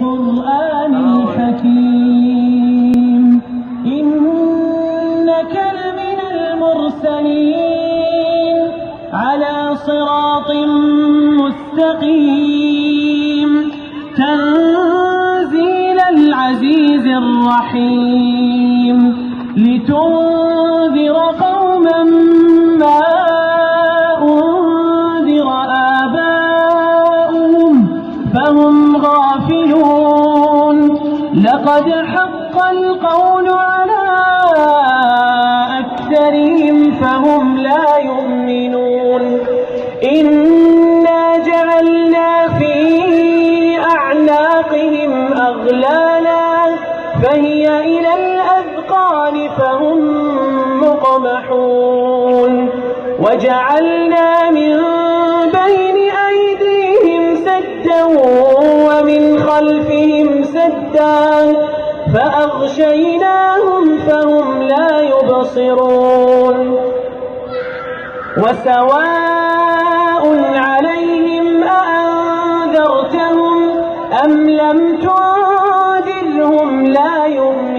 القرآن الحكيم إنك لمن المرسلين على صراط مستقيم تنزيل العزيز الرحيم لتنذر قوما ما أنذر آباؤهم فهم غافلون لقد حق القول على أكثرهم فهم لا يؤمنون إنا جعلنا في أعناقهم أغلالا فهي إلى الأذقان فهم مقمحون وجعلنا من بين أيديهم سدا ومن خلفهم سدا فأغشيناهم فهم لا يبصرون وسواء عليهم أأنذرتهم أم لم تنذرهم لا يؤمنون